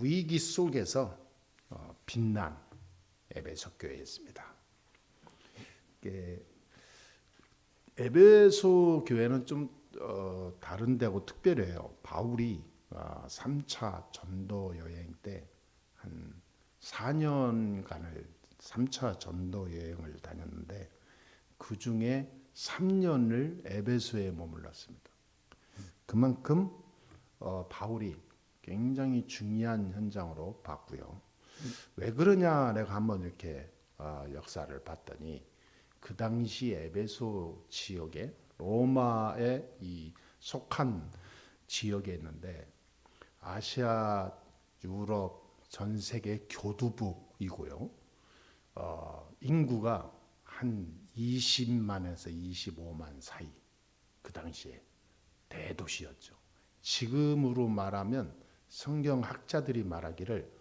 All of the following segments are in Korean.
위기 속에서 빛난 에베소 교회였습니다. 에베소 교회는 좀 다른 데하고 특별해요. 바울이 3차 전도 여행 때 한 4년간을 3차 전도 여행을 다녔는데 그 중에 3년을 에베소에 머물렀습니다. 그만큼 바울이 굉장히 중요한 현장으로 봤고요. 왜 그러냐 내가 한번 이렇게 역사를 봤더니 그 당시 에베소 지역에 로마에 속한 지역에 있는데 아시아, 유럽 전 세계 교두국이고요. 인구가 한 20만에서 25만 사이 그 당시에 대도시였죠. 지금으로 말하면 성경학자들이 말하기를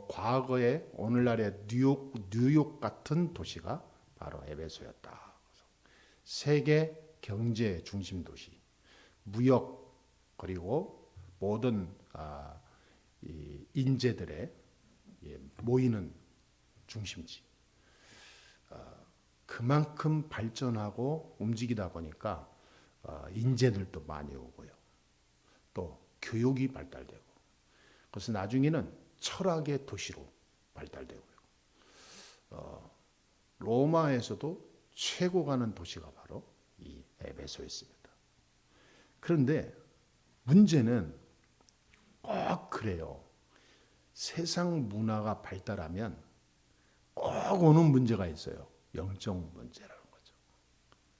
과거에 오늘날의 뉴욕 같은 도시가 바로 에베소였다. 세계 경제 중심 도시, 무역 그리고 모든 이 인재들의 모이는 중심지. 그만큼 발전하고 움직이다 보니까 인재들도 많이 오고요. 또 교육이 발달되고. 그래서 나중에는 철학의 도시로 발달되고요. 로마에서도 최고 가는 도시가 바로 이 에베소였습니다. 그런데 문제는 꼭 그래요. 세상 문화가 발달하면 꼭 오는 문제가 있어요. 영적 문제라는 거죠.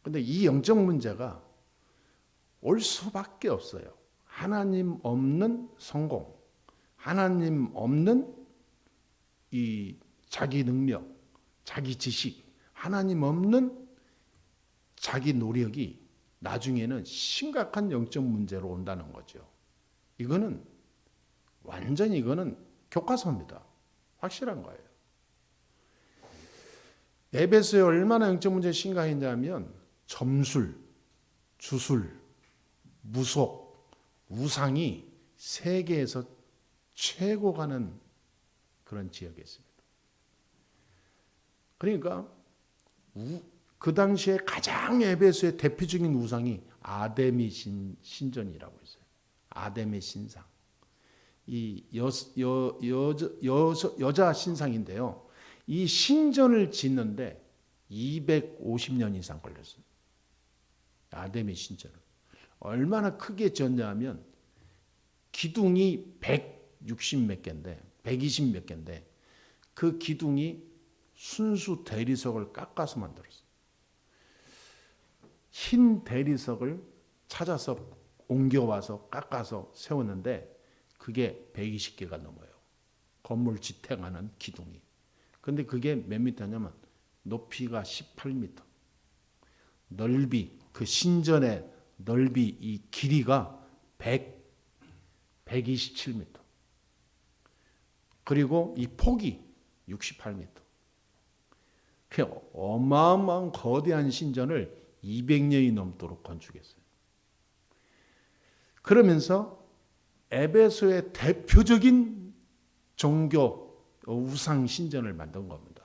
그런데 이 영적 문제가 올 수밖에 없어요. 하나님 없는 성공, 하나님 없는 이 자기 능력, 자기 지식, 하나님 없는 자기 노력이 나중에는 심각한 영적 문제로 온다는 거죠. 이거는 교과서입니다. 확실한 거예요. 에베소에 얼마나 영적 문제가 심각했냐면 점술, 주술, 무속, 우상이 세계에서 최고 가는 그런 지역이었습니다. 그러니까 그 당시에 가장 에베소의 대표적인 우상이 아데미 신전이라고 있어요. 아데미 신상. 이 여자 신상인데요. 이 신전을 짓는데 250년 이상 걸렸어요. 아데미 신전을. 얼마나 크게 지었냐면 기둥이 160 몇 개인데 120 몇 개인데 그 기둥이 순수 대리석을 깎아서 만들었어요. 흰 대리석을 찾아서 옮겨와서 깎아서 세웠는데 그게 120개가 넘어요. 건물 지탱하는 기둥이. 근데 그게 몇 미터냐면 높이가 18미터. 넓이, 그 신전의 넓이, 이 길이가 127미터. 그리고 이 폭이 68미터. 그 어마어마한 거대한 신전을 200년이 넘도록 건축했어요. 그러면서 에베소의 대표적인 종교 우상 신전을 만든 겁니다.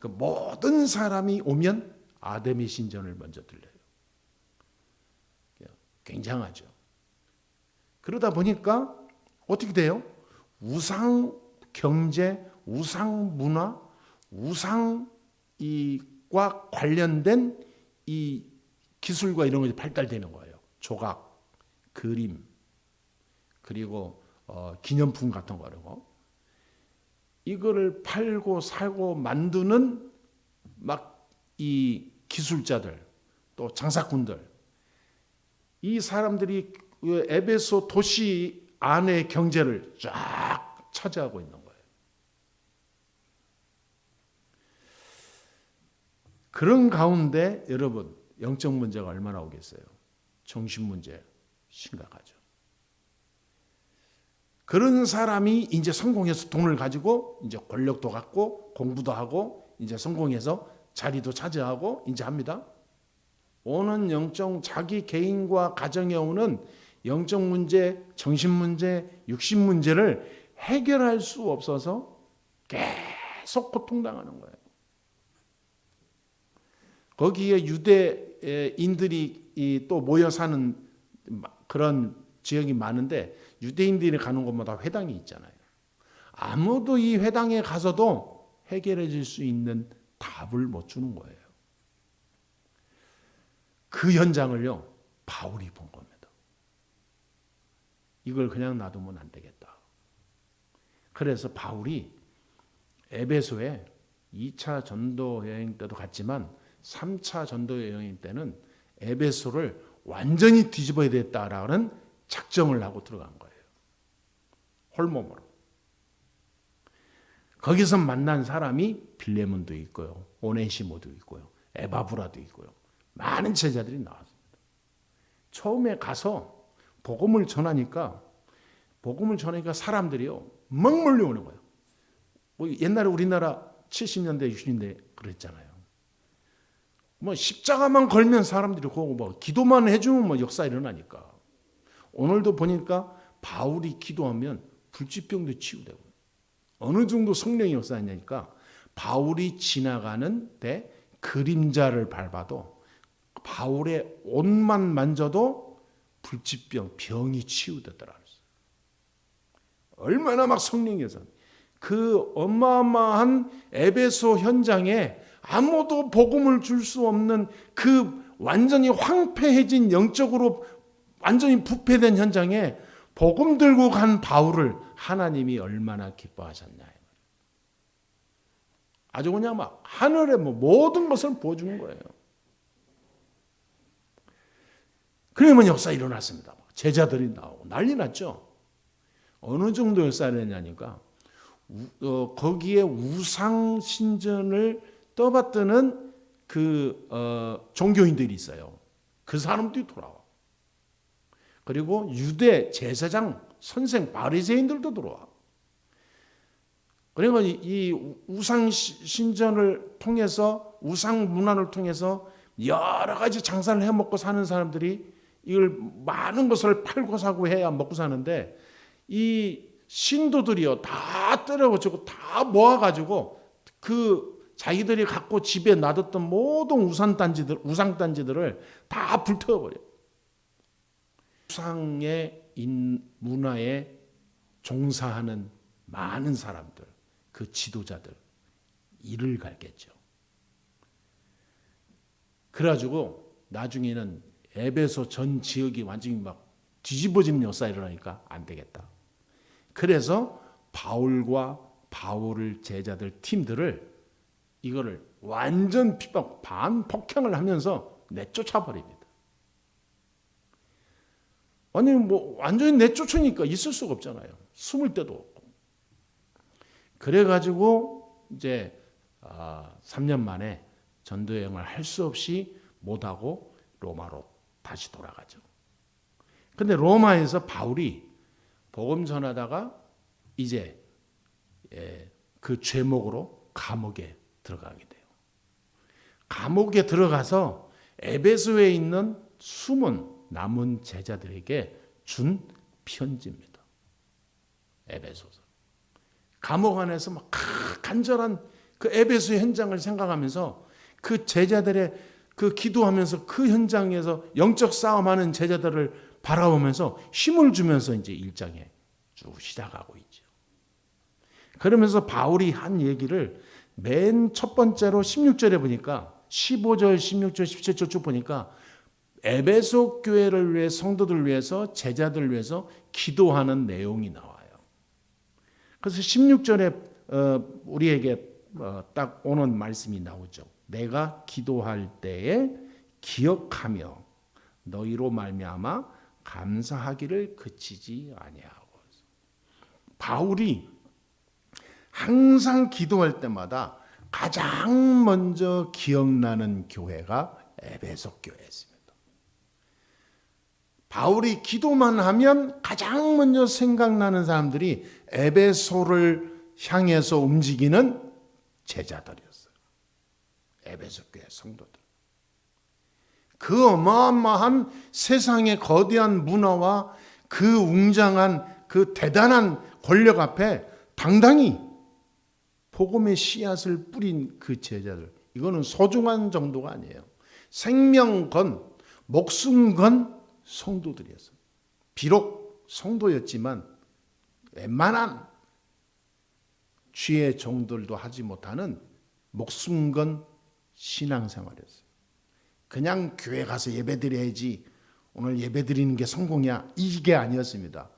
그 모든 사람이 오면 아데미 신전을 먼저 들려요. 굉장하죠. 그러다 보니까 어떻게 돼요? 우상 경제, 우상 문화, 우상과 관련된 이 기술과 이런 것이 발달되는 거예요. 조각, 그림, 그리고 기념품 같은 거 이런 거. 이거를 팔고 사고 만드는 막 이 기술자들, 또 장사꾼들, 이 사람들이 에베소 도시 안의 경제를 쫙 차지하고 있는 거예요. 그런 가운데 여러분 영적 문제가 얼마나 오겠어요? 정신 문제 심각하죠. 그런 사람이 이제 성공해서 돈을 가지고 이제 권력도 갖고 공부도 하고 이제 성공해서 자리도 차지하고 이제 합니다. 오는 영적 자기 개인과 가정에 오는 영적 문제, 정신 문제, 육신 문제를 해결할 수 없어서 계속 고통당하는 거예요. 거기에 유대인들이 또 모여 사는 그런 지역이 많은데 유대인들이 가는 곳마다 회당이 있잖아요. 아무도 이 회당에 가서도 해결해 줄 수 있는 답을 못 주는 거예요. 그 현장을요, 바울이 본 겁니다. 이걸 그냥 놔두면 안 되겠다. 그래서 바울이 에베소에 2차 전도 여행 때도 갔지만 3차 전도 여행 때는 에베소를 완전히 뒤집어야 됐다라는 작정을 하고 들어간 거예요. 홀몸으로. 거기서 만난 사람이 빌레몬도 있고요, 오네시모도 있고요, 에바브라도 있고요. 많은 제자들이 나왔습니다. 처음에 가서 복음을 전하니까 사람들이요 막 몰려오는 거예요. 뭐 옛날에 우리나라 70년대 60년대 그랬잖아요. 뭐 십자가만 걸면 사람들이 오고 뭐 기도만 해주면 뭐 역사 일어나니까. 오늘도 보니까 바울이 기도하면 불치병도 치유되고 어느 정도 성령이 역사하냐니까 바울이 지나가는 데 그림자를 밟아도 바울의 옷만 만져도 불치병 병이 치유되더라. 얼마나 막 성령에서 그 어마어마한 에베소 현장에 아무도 복음을 줄 수 없는 그 완전히 황폐해진 영적으로 완전히 부패된 현장에 복음 들고 간 바울을 하나님이 얼마나 기뻐하셨냐. 아주 그냥 막 하늘에 뭐 모든 것을 보여주는 거예요. 그러면 역사 일어났습니다. 제자들이 나오고 난리 났죠. 어느 정도 역사를 했냐니까 거기에 우상 신전을 떠받드는 종교인들이 있어요. 그 사람들이 돌아와. 그리고 유대 제사장 선생 바리새인들도 들어와. 그러니까 이 우상 신전을 통해서 우상 문화를 통해서 여러 가지 장사를 해먹고 사는 사람들이 이걸 많은 것을 팔고 사고 해야 먹고 사는데 이 신도들이요 다 때려고치고 다 모아가지고 그 자기들이 갖고 집에 놔뒀던 모든 우상단지들을 다 불태워버려. 우상의 문화에 종사하는 많은 사람들, 그 지도자들 이를 갈겠죠. 그래가지고 나중에는 에베소 전 지역이 완전히 막 뒤집어지는 역사 일어나니까 안 되겠다. 그래서 바울과 바울을 제자들 팀들을 이거를 완전 반폭행을 하면서 내쫓아버립니다. 아니 뭐 완전히 내쫓으니까 있을 수가 없잖아요. 숨을 데도 없고. 그래가지고 이제 3년 만에 전도 여행을 할 수 없이 못하고 로마로 다시 돌아가죠. 근데 로마에서 바울이 복음 전하다가 이제 그 죄목으로 감옥에 들어가게 돼요. 감옥에 들어가서 에베소에 있는 숨은 남은 제자들에게 준 편지입니다. 에베소서. 감옥 안에서 막 간절한 그 에베소 현장을 생각하면서 그 제자들의 그 기도하면서 그 현장에서 영적 싸움하는 제자들을 바라보면서 힘을 주면서 이제 1장에 쭉 시작하고 있죠. 그러면서 바울이 한 얘기를 맨 첫 번째로 16절에 보니까 15절, 16절, 17절 쭉 보니까 에베소 교회를 위해 성도들 위해서 제자들 위해서 기도하는 내용이 나와요. 그래서 16절에 우리에게 딱 오는 말씀이 나오죠. 내가 기도할 때에 기억하며 너희로 말미암아 감사하기를 그치지 아니하고. 바울이 항상 기도할 때마다 가장 먼저 기억나는 교회가 에베소 교회였습니다. 바울이 기도만 하면 가장 먼저 생각나는 사람들이 에베소를 향해서 움직이는 제자들이었어요. 에베소 교회 성도들. 그 어마어마한 세상의 거대한 문화와 그 웅장한 그 대단한 권력 앞에 당당히 복음의 씨앗을 뿌린 그 제자들, 이거는 소중한 정도가 아니에요. 생명 건, 목숨 건 성도들이었어요. 비록 성도였지만 웬만한 쥐의 종들도 하지 못하는 목숨 건 신앙생활이었어요. 그냥 교회 가서 예배드려야지, 오늘 예배드리는 게 성공이야, 이게 아니었습니다.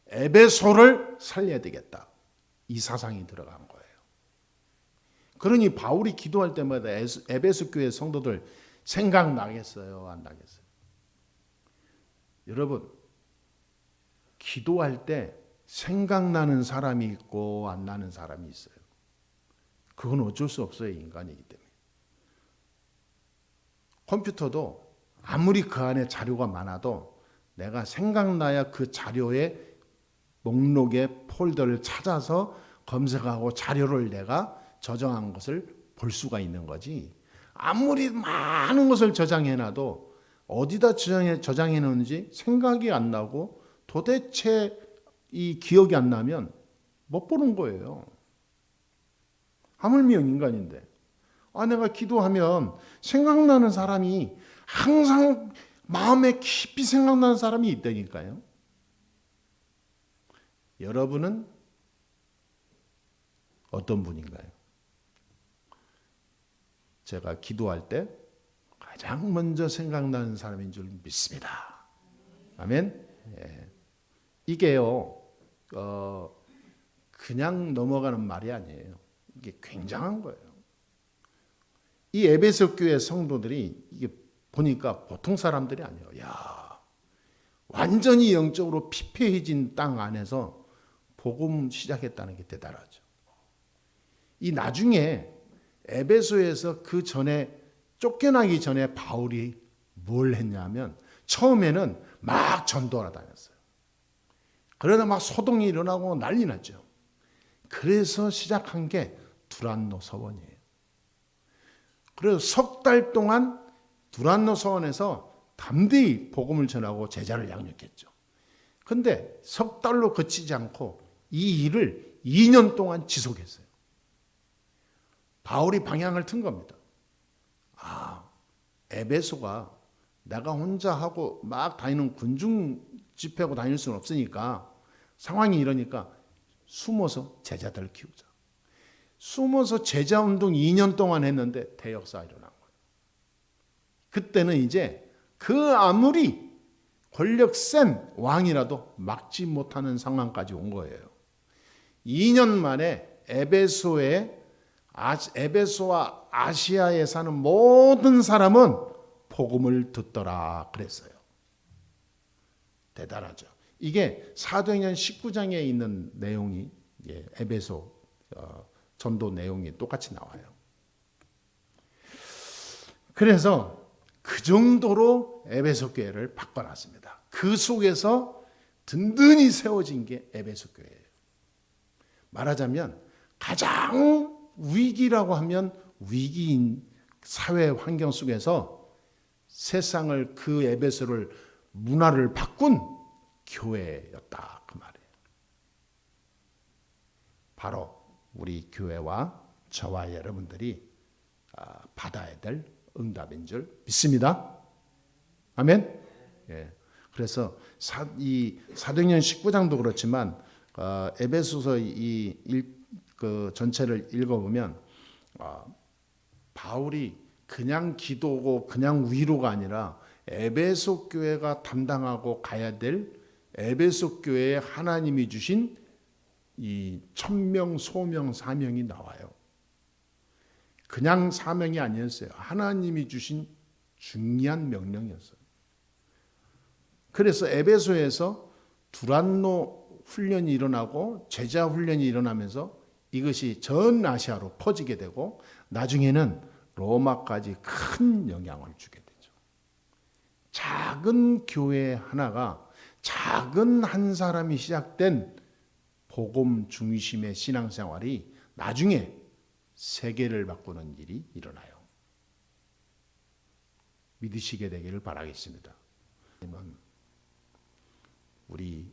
에베소를 살려야 되겠다, 이 사상이 들어간 거예요. 그러니 바울이 기도할 때마다 에베소 교회 성도들 생각나겠어요, 안 나겠어요? 여러분, 기도할 때 생각나는 사람이 있고 안 나는 사람이 있어요. 그건 어쩔 수 없어요, 인간이기 때문에. 컴퓨터도 아무리 그 안에 자료가 많아도 내가 생각나야 그 자료의 목록의 폴더를 찾아서 검색하고 자료를 내가 저장한 것을 볼 수가 있는 거지, 아무리 많은 것을 저장해놔도 어디다 저장해놓는지 생각이 안 나고 도대체 이 기억이 안 나면 못 보는 거예요. 하물며 인간인데, 내가 기도하면 생각나는 사람이, 항상 마음에 깊이 생각나는 사람이 있다니까요. 여러분은 어떤 분인가요? 제가 기도할 때 가장 먼저 생각나는 사람인 줄 믿습니다. 아멘. 예. 이게요, 그냥 넘어가는 말이 아니에요. 이게 굉장한 거예요. 이 에베소 교회 성도들이 이게 보니까 보통 사람들이 아니에요. 야, 완전히 영적으로 피폐해진 땅 안에서 복음 시작했다는 게 대단하죠. 이 나중에 에베소에서 그 전에 쫓겨나기 전에 바울이 뭘 했냐면, 처음에는 막 전도하러 다녔어요. 그러다 막 소동이 일어나고 난리 났죠. 그래서 시작한 게 두란노 서원이에요. 그래서 석 달 동안 두란노 서원에서 담대히 복음을 전하고 제자를 양육했죠. 그런데 석 달로 그치지 않고 이 일을 2년 동안 지속했어요. 바울이 방향을 튼 겁니다. 에베소가 내가 혼자 하고 막 다니는 군중 집회하고 다닐 수는 없으니까, 상황이 이러니까 숨어서 제자들을 키우자. 숨어서 제자 운동 2년 동안 했는데 대역사가 일어난 거예요. 그때는 이제 그 아무리 권력 센 왕이라도 막지 못하는 상황까지 온 거예요. 2년 만에 에베소와 아시아에 사는 모든 사람은 복음을 듣더라 그랬어요. 대단하죠. 이게 사도행전 19장에 있는 내용이, 에베소 전도 내용이 똑같이 나와요. 그래서 그 정도로 에베소 교회를 바꿔놨습니다. 그 속에서 든든히 세워진 게 에베소 교회예요. 말하자면 가장 위기라고 하면 위기인 사회 환경 속에서 세상을, 그 에베소를, 문화를 바꾼 교회였다, 그 말이에요. 바로 우리 교회와 저와 여러분들이 받아야 될 응답인 줄 믿습니다. 아멘. 예. 그래서 이 사도행전 19장도 그렇지만 에베소서 그 전체를 읽어보면 바울이 그냥 기도고 그냥 위로가 아니라 에베소 교회가 담당하고 가야 될 에베소 교회에 하나님이 주신 이 천명, 소명, 사명이 나와요. 그냥 사명이 아니었어요. 하나님이 주신 중요한 명령이었어요. 그래서 에베소에서 두란노 훈련이 일어나고 제자 훈련이 일어나면서 이것이 전 아시아로 퍼지게 되고 나중에는 로마까지 큰 영향을 주게 되죠. 작은 교회 하나가, 작은 한 사람이 시작된 복음 중심의 신앙생활이 나중에 세계를 바꾸는 일이 일어나요. 믿으시게 되기를 바라겠습니다. 우리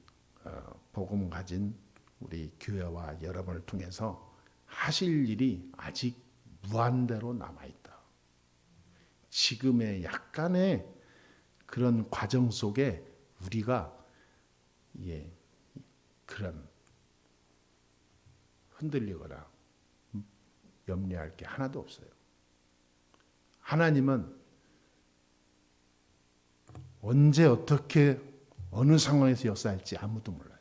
복음 가진 우리 교회와 여러분을 통해서 하실 일이 아직 무한대로 남아있다. 지금의 약간의 그런 과정 속에 우리가 그런 흔들리거나 염려할 게 하나도 없어요. 하나님은 언제 어떻게 어느 상황에서 역사할지 아무도 몰라요.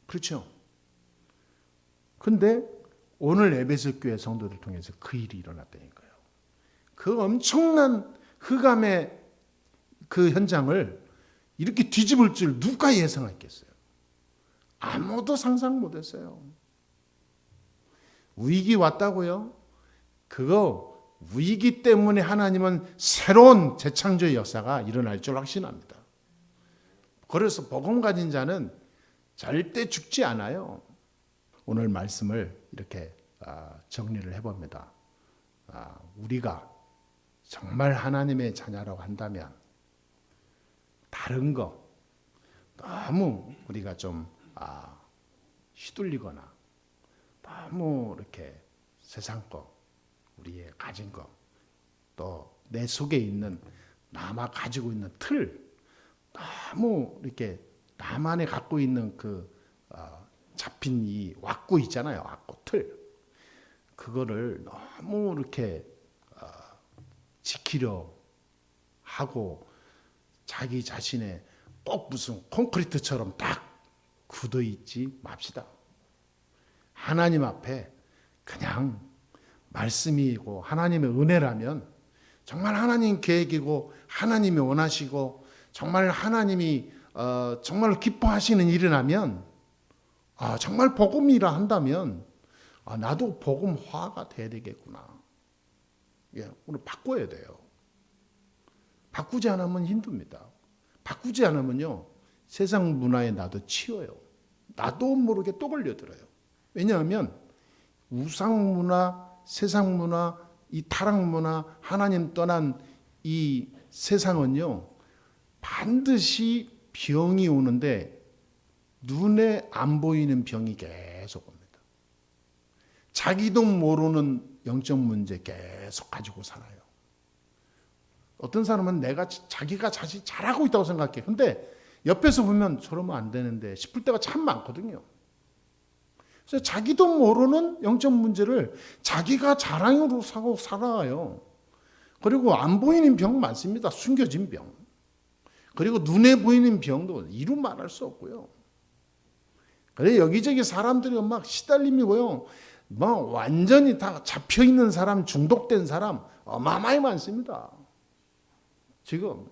그렇죠? 근데 오늘 에베소 교회 성도들 통해서 그 일이 일어났다니까요. 그 엄청난 흑암의 그 현장을 이렇게 뒤집을 줄 누가 예상했겠어요? 아무도 상상 못했어요. 위기 왔다고요? 그거 위기 때문에 하나님은 새로운 재창조의 역사가 일어날 줄 확신합니다. 그래서 복음 가진 자는 절대 죽지 않아요. 오늘 말씀을 이렇게 정리를 해봅니다. 우리가 정말 하나님의 자녀라고 한다면 다른 거 너무 우리가 좀 휘둘리거나 너무 이렇게 세상 거, 우리의 가진 거, 또 내 속에 있는 나만 가지고 있는 틀, 너무 이렇게 나만에 갖고 있는 그 잡힌 이 왁구 있잖아요. 왁구 틀. 그거를 너무 이렇게 지키려 하고 자기 자신의 꼭 무슨 콘크리트처럼 딱 굳어 있지 맙시다. 하나님 앞에 그냥 말씀이고 하나님의 은혜라면 정말 하나님 계획이고 하나님이 원하시고 정말 하나님이 정말 기뻐하시는 일이라면 정말 복음이라 한다면 나도 복음화가 돼야 되겠구나. 오늘 바꿔야 돼요. 바꾸지 않으면 힘듭니다. 바꾸지 않으면요 세상 문화에 나도 치여요. 나도 모르게 또 걸려들어요. 왜냐하면 우상 문화, 세상 문화, 이 타락 문화, 하나님 떠난 이 세상은요 반드시 병이 오는데 눈에 안 보이는 병이 계속 옵니다. 자기도 모르는 영적 문제 계속 가지고 살아요. 어떤 사람은 자기가 자신이 잘하고 있다고 생각해. 근데 옆에서 보면 저러면 안 되는데 싶을 때가 참 많거든요. 그래서 자기도 모르는 영적 문제를 자기가 자랑으로 사고 살아요. 그리고 안 보이는 병 많습니다. 숨겨진 병. 그리고 눈에 보이는 병도 이루 말할 수 없고요. 그래 여기저기 사람들이 막 시달림이고요. 막 완전히 다 잡혀 있는 사람, 중독된 사람 어마어마히 많습니다. 지금.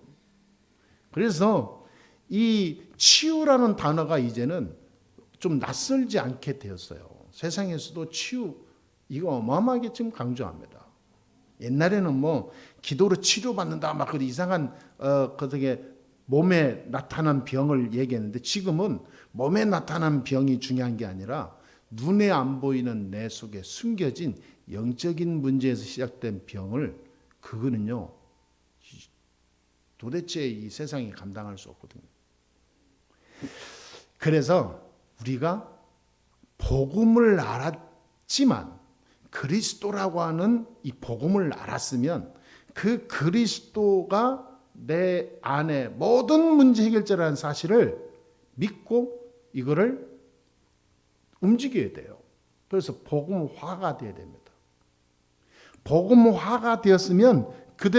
그래서 이 치유라는 단어가 이제는 좀 낯설지 않게 되었어요. 세상에서도 치유 이거 어마어마하게 지금 강조합니다. 옛날에는 뭐 기도로 치료받는다 막 그 이상한 그게 몸에 나타난 병을 얘기했는데 지금은 몸에 나타난 병이 중요한 게 아니라 눈에 안 보이는 내 속에 숨겨진 영적인 문제에서 시작된 병을 그거는요 도대체 이 세상이 감당할 수 없거든요. 그래서 우리가 복음을 알았지만 그리스도라고 하는 이 복음을 알았으면 그 그리스도가 내 안에 모든 문제 해결자라는 사실을 믿고 이거를 움직여야 돼요. 그래서 복음화가 돼야 됩니다. 복음화가 되었으면 그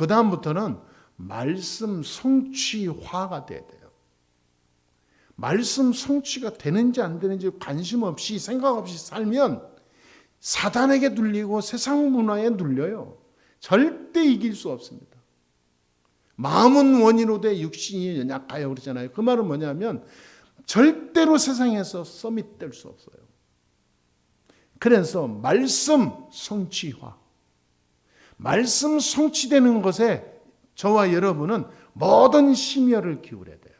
다음부터는 말씀 성취화가 돼야 돼요. 말씀 성취가 되는지 안 되는지 관심 없이 생각 없이 살면 사단에게 눌리고 세상 문화에 눌려요. 절대 이길 수 없습니다. 마음은 원이로되 육신이 연약하여 그러잖아요. 그 말은 뭐냐면 절대로 세상에서 서밋될 수 없어요. 그래서 말씀 성취화. 말씀 성취되는 것에 저와 여러분은 모든 심혈을 기울여야 돼요.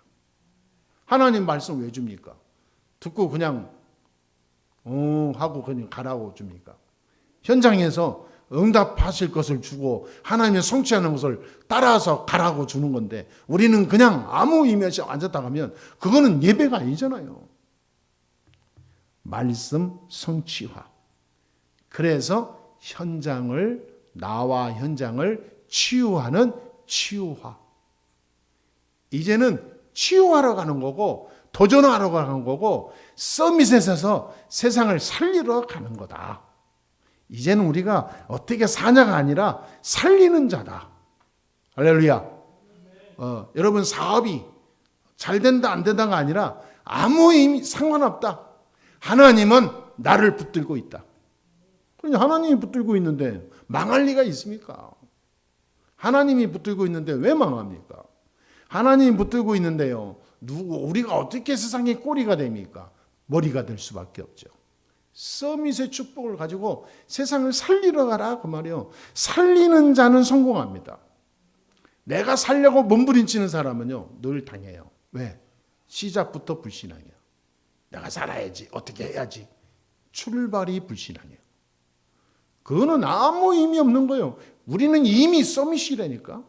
하나님 말씀 왜 줍니까? 듣고 그냥 하고 그냥 가라고 줍니까? 현장에서 응답하실 것을 주고 하나님의 성취하는 것을 따라서 가라고 주는 건데 우리는 그냥 아무 의미 없이 앉았다 가면 그거는 예배가 아니잖아요. 말씀 성취화. 그래서 나와 현장을 치유하는 치유화. 이제는 치유하러 가는 거고 도전하러 가는 거고 서밋에 서서 세상을 살리러 가는 거다. 이제는 우리가 어떻게 사냐가 아니라 살리는 자다. 할렐루야. 여러분 사업이 잘 된다 안 된다가 아니라 아무 의미 상관없다. 하나님은 나를 붙들고 있다. 그러니 하나님이 붙들고 있는데 망할 리가 있습니까? 하나님이 붙들고 있는데 왜 망합니까? 하나님이 붙들고 있는데요. 우리가 어떻게 세상의 꼬리가 됩니까? 머리가 될 수밖에 없죠. 서밋의 축복을 가지고 세상을 살리러 가라 그 말이요. 살리는 자는 성공합니다. 내가 살려고 몸부림치는 사람은요 늘 당해요. 왜? 시작부터 불신앙이에요. 내가 살아야지 어떻게 해야지. 출발이 불신앙이에요. 그거는 아무 의미 없는 거예요. 우리는 이미 서밋이라니까.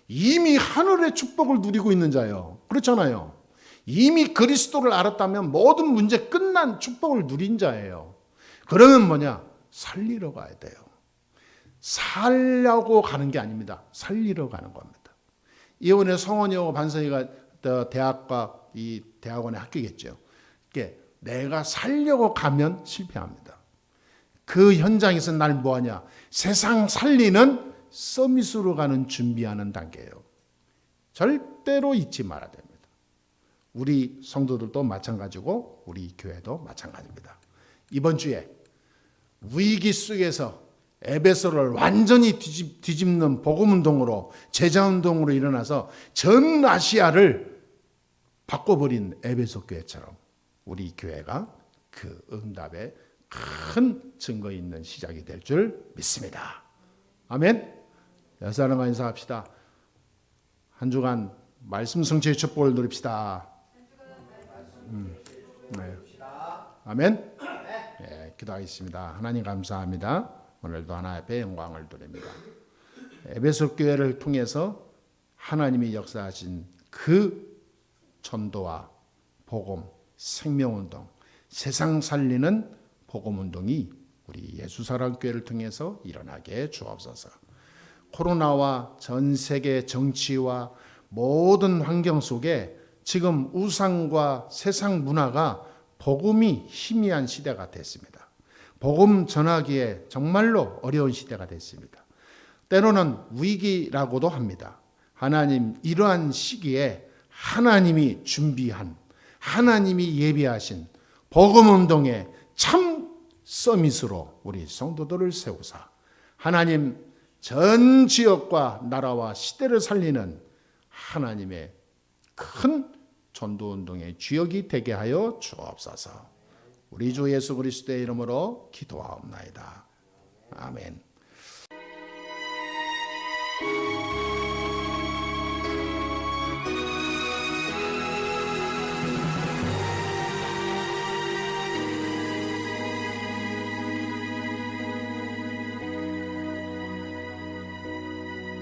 이미 하늘의 축복을 누리고 있는 자예요. 그렇잖아요. 이미 그리스도를 알았다면 모든 문제 끝난 축복을 누린 자예요. 그러면 뭐냐? 살리러 가야 돼요. 살려고 가는 게 아닙니다. 살리러 가는 겁니다. 이번에 성원이하고 반성이가 대학과 이 대학원에 합격했죠. 내가 살려고 가면 실패합니다. 그 현장에서 날 뭐하냐? 세상 살리는 서밋으로 가는 준비하는 단계예요. 절대로 잊지 말아야 됩니다. 우리 성도들도 마찬가지고 우리 교회도 마찬가지입니다. 이번 주에 위기 속에서 에베소를 완전히 뒤집는 복음운동으로 제자운동으로 일어나서 전 아시아를 바꿔버린 에베소 교회처럼 우리 교회가 그 응답의 큰 증거 있는 시작이 될 줄 믿습니다. 아멘. 여사랑과 인사합시다. 한 주간 말씀 성취의 축복을 누립시다. 네. 아멘. 네, 기도하겠습니다. 하나님 감사합니다. 오늘도 하나님 앞에 영광을 드립니다. 에베소 교회를 통해서 하나님이 역사하신 그 전도와 복음, 생명운동, 세상 살리는 복음운동이 우리 예수사랑교회를 통해서 일어나게 주옵소서. 코로나와 전 세계 정치와 모든 환경 속에 지금 우상과 세상 문화가 복음이 희미한 시대가 됐습니다. 복음 전하기에 정말로 어려운 시대가 됐습니다. 때로는 위기라고도 합니다. 하나님 이러한 시기에 하나님이 준비한 하나님이 예비하신 복음운동의 참 서밋으로 우리 성도들을 세우사 하나님 전 지역과 나라와 시대를 살리는 하나님의 큰 전도운동의 주역이 되게 하여 주옵소서. 우리 주 예수 그리스도의 이름으로 기도하옵나이다. 아멘.